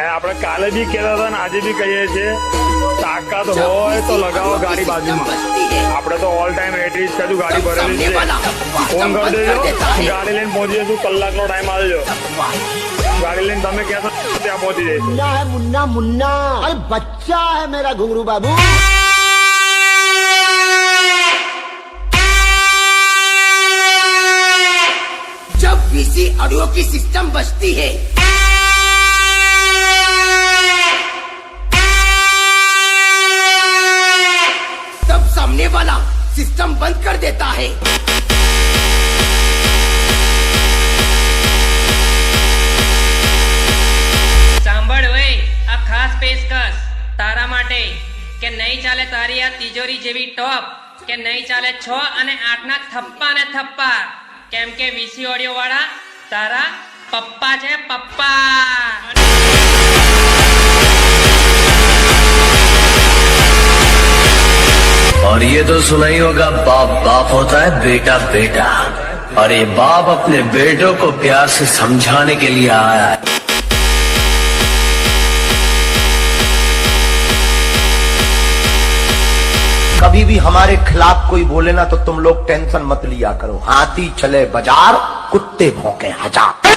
આપણે કાલે બી કહેતા હતા ને આજે બી કહીએ છીએ, તાકાત હોય તો લગાવો ગાડી બાજુમાં. આપણે તો ઓલ ટાઈમ એટરીજ કદું ગાડી ભરેલી છે. ફોન કરી દેજો, ગાડી લઈને પહોંચી જશું. કલાકનો ટાઈમ આવજો. ગાડી લઈને તમે કહેશો ત્યાં પહોંચી જઈશું. मुन्ना है मुन्ना मुन्ना, अरे बच्चा है मेरा घुंगरू बाबू. जब वीसी ऑडियो की सिस्टम बजती है तब सामने वाला सिस्टम बंद कर देता है. સાંભળ વે, આ ખાસ પેશકશ તારા માટે કે નહીં ચાલે તારી આ તિજોરી જેવી ટોપ, કે નહીં ચાલે 6 અને 8 ના થપ્પા ને થપ્પા, કેમ કે વીસી ઓડિયો વાળા તારા પપ્પા છે, પપ્પા. और ये तो सुना ही होगा, बाप बाप होता है, बेटा बेटा. और ये बाप अपने बेटों को प्यार से समझाने के लिए आया है. कभी भी हमारे खिलाफ कोई बोले ना तो तुम लोग टेंशन मत लिया करो. हाथी चले बाजार, कुत्ते भौंके हजार.